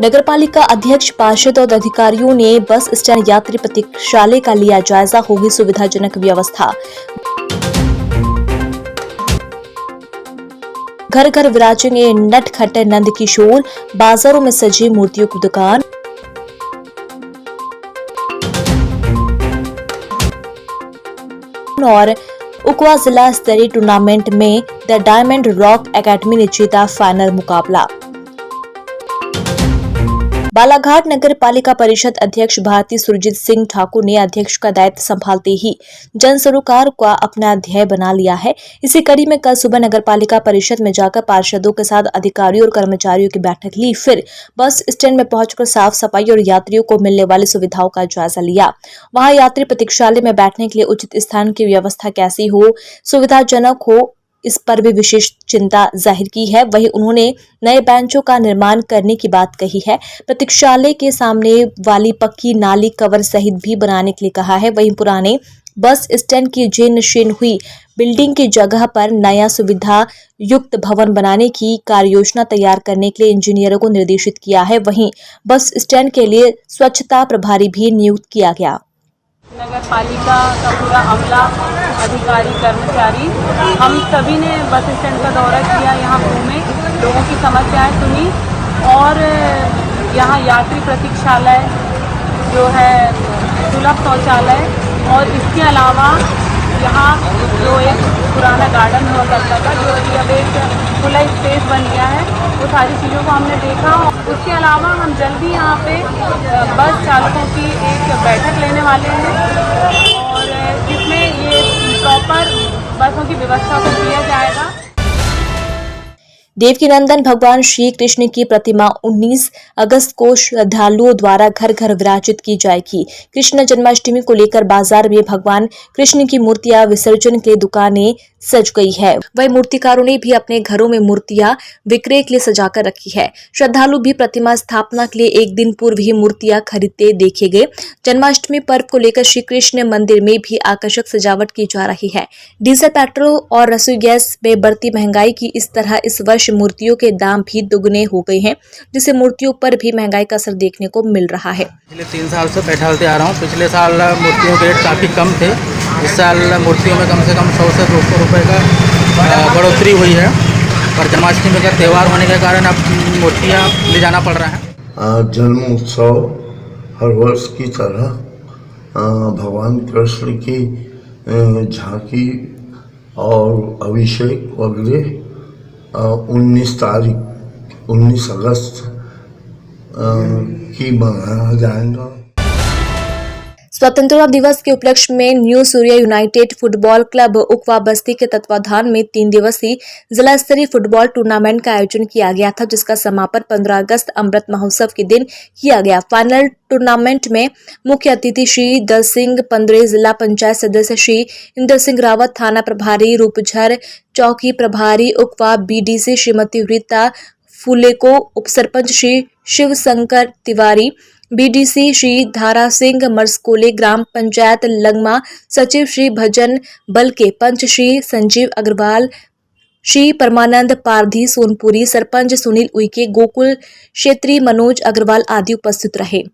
नगरपालिका अध्यक्ष, पार्षद और अधिकारियों ने बस स्टैंड यात्री प्रतीक्षालय का लिया जायजा, होगी सुविधाजनक व्यवस्था। घर घर विराजेंगे नटखट नंद किशोर, बाजारों में सजी मूर्तियों की दुकान। और उकवा जिला स्तरीय टूर्नामेंट में द डायमंड रॉक एकेडमी ने जीता फाइनल मुकाबला। बालाघाट नगर पालिका परिषद अध्यक्ष भारती सुरजीत सिंह ठाकुर ने अध्यक्ष का दायित्व संभालते ही जन सरोकार का अपना ध्येय बना लिया है। इसी कड़ी में कल सुबह नगर पालिका परिषद में जाकर पार्षदों के साथ अधिकारियों और कर्मचारियों की बैठक ली। फिर बस स्टैंड में पहुंचकर साफ सफाई और यात्रियों को मिलने वाली सुविधाओं का जायजा लिया। वहां यात्री प्रतीक्षालय में बैठने के लिए उचित स्थान की व्यवस्था कैसी हो, सुविधाजनक हो, इस पर भी विशेष चिंता जाहिर की है। वहीं उन्होंने नए बेंचों का निर्माण करने की बात कही है। प्रतीक्षालय के सामने वाली पक्की नाली कवर सहित भी बनाने के लिए कहा है। वहीं पुराने बस स्टैंड की जीर्ण शीर्ण हुई बिल्डिंग की जगह पर नया सुविधा युक्त भवन बनाने की कार्ययोजना तैयार करने के लिए इंजीनियरों को निर्देशित किया है। वहीं बस स्टैंड के लिए स्वच्छता प्रभारी भी नियुक्त किया गया। नगर पालिका का पूरा अमला, अधिकारी, कर्मचारी, हम सभी ने बस स्टैंड का दौरा किया, यहाँ घूमे, लोगों की समस्याएं सुनी और यहाँ यात्री प्रतीक्षालय जो है, सुलभ शौचालय और इसके अलावा यहाँ जो एक पुराना गार्डन हुआ करता था, जो अभी अब एक खुला स्पेस बन गया है, वो सारी चीज़ों को हमने देखा। उसके अलावा हम जल्दी यहाँ पे बस चालकों की एक बैठक लेने वाले हैं और जिसमें ये प्रॉपर बसों की व्यवस्था को किया जाएगा। देवकी नंदन भगवान श्री कृष्ण की प्रतिमा 19 अगस्त को श्रद्धालुओं द्वारा घर घर विराजित की जाएगी। कृष्ण जन्माष्टमी को लेकर बाजार में भगवान कृष्ण की मूर्तियां विसर्जन के दुकानें सज गई है। वही मूर्तिकारों ने भी अपने घरों में मूर्तियां विक्रय के लिए सजाकर रखी है। श्रद्धालु भी प्रतिमा स्थापना के लिए एक दिन पूर्व ही मूर्तियां खरीदते देखे गए। जन्माष्टमी पर्व को लेकर श्री कृष्ण मंदिर में भी आकर्षक सजावट की जा रही है। डीजल, पेट्रोल और रसोई गैस में बढ़ती महंगाई की इस तरह इस वर्ष मूर्तियों के दाम भी दुगने हो गए हैं, जिससे मूर्तियों पर भी महंगाई का असर देखने को मिल रहा है। पिछले 3 साल से बैठालते आ रहा हूँ। पिछले साल मूर्तियों के रेट काफ़ी कम थे। इस साल मूर्तियों में कम से कम 100 से 200 रुपये का बढ़ोतरी हुई है और जन्माष्टमी का त्यौहार होने के कारण अब मूर्तियाँ ले जाना पड़ रहा है। जन्म उत्सव हर वर्ष की तरह भगवान कृष्ण की झांकी और अभिषेक वगैरह 19 अगस्त की मनाया जाएगा। स्वतंत्रता दिवस के उपलक्ष्य में न्यू सूर्य यूनाइटेड फुटबॉल क्लब उकवा बस्ती के तत्वाधान में 3 दिवसीय जिला स्तरीय फुटबॉल टूर्नामेंट का आयोजन किया गया था, जिसका समापन 15 अगस्त अमृत महोत्सव के दिन किया गया। फाइनल टूर्नामेंट में मुख्य अतिथि श्री दल सिंह पंद्रे, जिला पंचायत सदस्य श्री इंदर सिंह रावत, थाना प्रभारी रूपझर, चौकी प्रभारी उकवा बीडीसी श्रीमती रीता फुलेको, उप सरपंच श्री शिव शंकर तिवारी, बीडीसी श्री धारा सिंह मरसकोले, ग्राम पंचायत लगमा सचिव श्री भजन बलके, पंच श्री संजीव अग्रवाल, श्री परमानंद पारधी सोनपुरी, सरपंच सुनील उइके, गोकुल क्षेत्रीय मनोज अग्रवाल आदि उपस्थित रहे।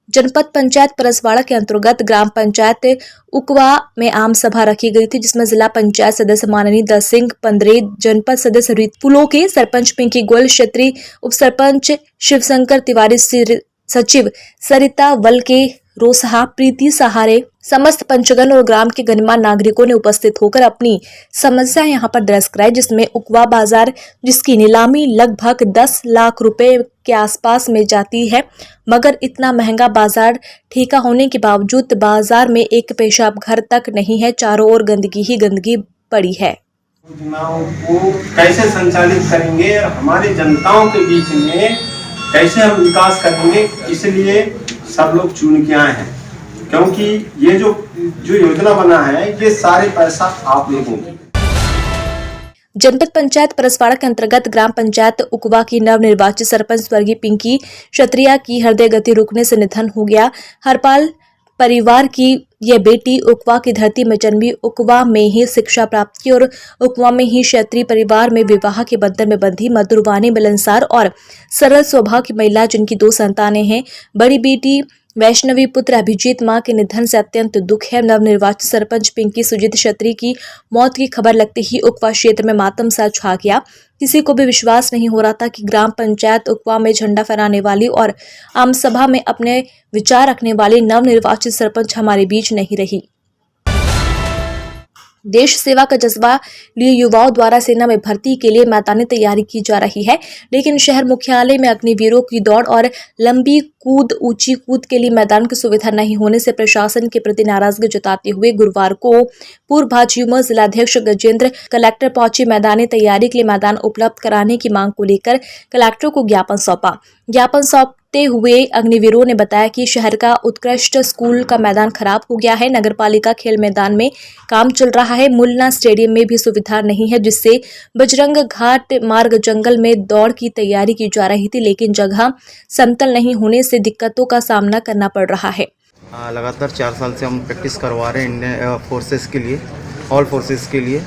जनपद पंचायत परसवाड़ा के अंतर्गत ग्राम पंचायत उकवा में आम सभा रखी गई थी, जिसमें जिला पंचायत सदस्य माननीय दल सिंह पंद्रे, जनपद सदस्य रीत फुलोके, सरपंच पिंकी गोयल, क्षेत्रीय उप सरपंच शिवशंकर तिवारी, सचिव सरिता वलके रोसहा, प्रीति सहारे, समस्त पंचगण और ग्राम के गणमान्य नागरिकों ने उपस्थित होकर अपनी समस्या यहां पर दर्ज कराई। जिसमें उकवा बाजार, जिसकी नीलामी लगभग 10 लाख रुपए के आसपास में जाती है, मगर इतना महंगा बाजार ठेका होने के बावजूद बाजार में एक पेशाब घर तक नहीं है, चारों ओर गंदगी ही गंदगी पड़ी है। योजनाओं को कैसे संचालित करेंगे, हमारे जनताओं के बीच में कैसे हम विकास करेंगे, इसलिए सब लोग चुन के आए हैं, क्योंकि ये जो योजना बना है, ये सारे पैसा आप लोगों की। जनपद पंचायत परसवाड़ा के अंतर्गत ग्राम पंचायत उकवा की नवनिर्वाचित सरपंच स्वर्गीय पिंकी क्षत्रिया की हृदय गति रुकने से निधन हो गया। हरपाल परिवार की यह बेटी उकवा की धरती में जन्मी, उकवा में ही शिक्षा प्राप्त की और उकवा में ही क्षत्रिय परिवार में विवाह के बंधन में बंधी, मधुरवाणी, मिलनसार और सरल स्वभाव की महिला, जिनकी 2 संतानें हैं। बड़ी बेटी वैष्णवी, पुत्र अभिजीत। मां के निधन से अत्यंत दुख है। नवनिर्वाचित सरपंच पिंकी सुजीत क्षत्रिय की मौत की खबर लगते ही उकवा क्षेत्र में मातम सा छा गया। किसी को भी विश्वास नहीं हो रहा था कि ग्राम पंचायत उकवा में झंडा फहराने वाली और आम सभा में अपने विचार रखने वाली नवनिर्वाचित सरपंच हमारे बीच नहीं रही। देश सेवा का जज्बा लिए युवाओं द्वारा सेना में भर्ती के लिए मैदानी तैयारी की जा रही है, लेकिन शहर मुख्यालय में अग्निवीरों की दौड़ और लंबी कूद, ऊंची कूद के लिए मैदान की सुविधा नहीं होने से प्रशासन के प्रति नाराजगी जताते हुए गुरुवार को पूर्व भाजपा युवा जिलाध्यक्ष गजेंद्र कलेक्टर पहुंचे। मैदानी तैयारी के लिए मैदान उपलब्ध कराने की मांग को लेकर कलेक्टर को ज्ञापन सौंपा। ज्ञापन सौंपते हुए अग्निवीरों ने बताया कि शहर का उत्कृष्ट स्कूल का मैदान खराब हो गया है। नगरपालिका खेल मैदान में काम चल रहा है। मुलना स्टेडियम में भी सुविधा नहीं है, जिससे बजरंग घाट मार्ग जंगल में दौड़ की तैयारी की जा रही थी, लेकिन जगह समतल नहीं होने से दिक्कतों का सामना करना पड़ रहा है। लगातार 4 साल से हम प्रैक्टिस करवा रहे हैं इंडियन फोर्सेस के लिए, ऑल फोर्सेस के लिए।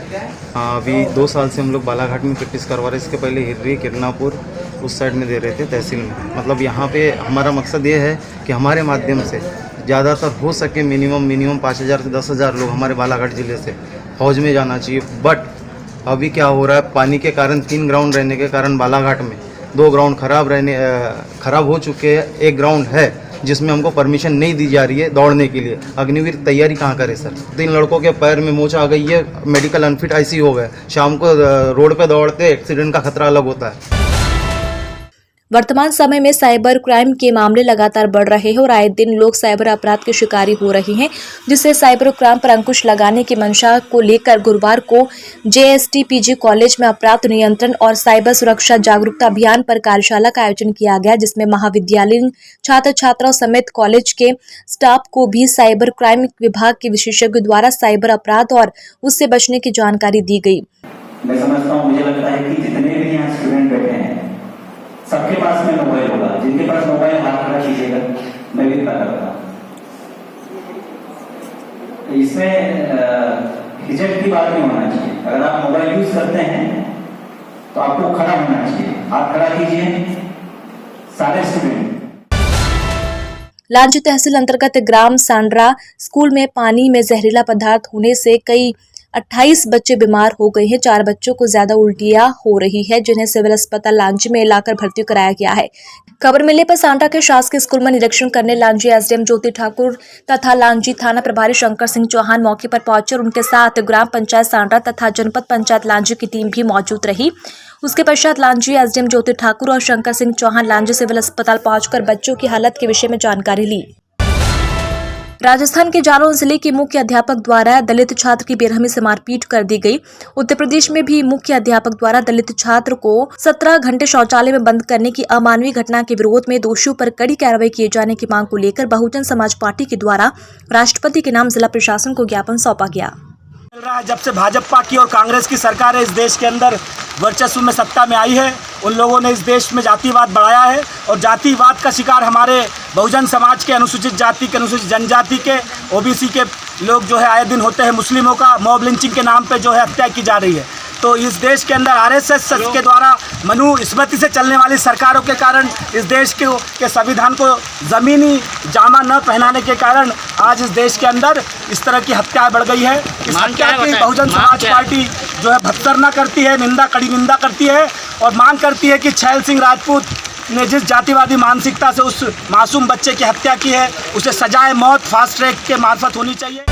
अभी 2 साल से हम लोग बालाघाट में प्रैक्टिस करवा रहे हैं। इसके पहले हिर्री, किरनापुर उस साइड में दे रहे थे, तहसील में। मतलब यहाँ पे हमारा मकसद ये है कि हमारे माध्यम से ज़्यादातर हो सके मिनिमम 5000 से 10,000 लोग हमारे बालाघाट ज़िले से फौज में जाना चाहिए। बट अभी क्या हो रहा है, पानी के कारण 3 ग्राउंड रहने के कारण बालाघाट में 2 ग्राउंड खराब हो चुके हैं। 1 ग्राउंड है जिसमें हमको परमिशन नहीं दी जा रही है दौड़ने के लिए। अग्निवीर तैयारी कहाँ करे सर? 3 लड़कों के पैर में मोच आ गई है, मेडिकल अनफिट ऐसी हो गए। शाम को रोड पे दौड़ते एक्सीडेंट का खतरा अलग होता है। वर्तमान समय में साइबर क्राइम के मामले लगातार बढ़ रहे हैं और आए दिन लोग साइबर अपराध के शिकारी हो रहे हैं, जिससे साइबर क्राइम पर अंकुश लगाने की मंशा को लेकर गुरुवार को JSTPG कॉलेज में अपराध नियंत्रण और साइबर सुरक्षा जागरूकता अभियान पर कार्यशाला का आयोजन किया गया, जिसमें महाविद्यालयीन छात्र छात्राओं समेत कॉलेज के स्टाफ को भी साइबर क्राइम विभाग के विशेषज्ञ द्वारा साइबर अपराध और उससे बचने की जानकारी दी गई। मैं समझता हूँ, मुझे लगता है कि जितने भी यहाँ स्टूडेंट बैठे हैं सबके पास में मोबाइल होगा। जिनके पास मोबाइल हाथ खड़ा कीजिएगा, मैं भी खड़ा करता हूँ। इसमें हिचक की बात नहीं होना चाहिए। अगर आप मोबाइल यूज करते हैं तो आपको खड़ा होना चाहिए। हाथ खड़ा कीजिए सारे स्टूडेंट। लांजी तहसील अंतर्गत ग्राम सांड्रा स्कूल में पानी में जहरीला पदार्थ होने से कई 28 बच्चे बीमार हो गए हैं। 4 बच्चों को ज्यादा उल्टियां हो रही है, जिन्हें सिविल अस्पताल लांजी में लाकर भर्ती कराया गया है। खबर मिलने पर सांड्रा के शासकीय स्कूल में निरीक्षण करने लांजी SDM ज्योति ठाकुर तथा लांजी थाना प्रभारी शंकर सिंह चौहान मौके पर पहुंचे और उनके साथ ग्राम पंचायत सांड्रा तथा जनपद पंचायत लांजी की टीम भी मौजूद रही। उसके पश्चात लांजी SDM ज्योति ठाकुर और शंकर सिंह चौहान लांजी सिविल अस्पताल पहुंचकर बच्चों की हालत के विषय में जानकारी ली। राजस्थान के जालौन जिले के मुख्य अध्यापक द्वारा दलित छात्र की बेरहमी से मारपीट कर दी गई। उत्तर प्रदेश में भी मुख्य अध्यापक द्वारा दलित छात्र को 17 घंटे शौचालय में बंद करने की अमानवीय घटना के विरोध में दोषियों पर कड़ी कार्रवाई किए जाने की मांग को लेकर बहुजन समाज पार्टी के द्वारा राष्ट्रपति के नाम जिला प्रशासन को ज्ञापन सौंपा गया। चल रहा है। जब से भाजपा की और कांग्रेस की सरकार इस देश के अंदर वर्चस्व में सत्ता में आई है, उन लोगों ने इस देश में जातिवाद बढ़ाया है और जातिवाद का शिकार हमारे बहुजन समाज के, अनुसूचित जाति के, अनुसूचित जनजाति के, OBC के लोग जो है आए दिन होते हैं। मुस्लिमों का मॉब लिंचिंग के नाम पे जो है हत्या की जा रही है। तो इस देश के अंदर RSS के द्वारा मनुस्मृति से चलने वाली सरकारों के कारण इस देश के संविधान को ज़मीनी जामा न पहनाने के कारण आज इस देश के अंदर इस तरह की हत्याएं बढ़ गई है। इस हत्या की बहुजन समाज पार्टी जो है भत्सरना करती है, कड़ी निंदा करती है और मांग करती है कि छैल सिंह राजपूत ने जिस जातिवादी मानसिकता से उस मासूम बच्चे की हत्या की है, उसे सजाए मौत फास्ट ट्रैक के मार्फत होनी चाहिए।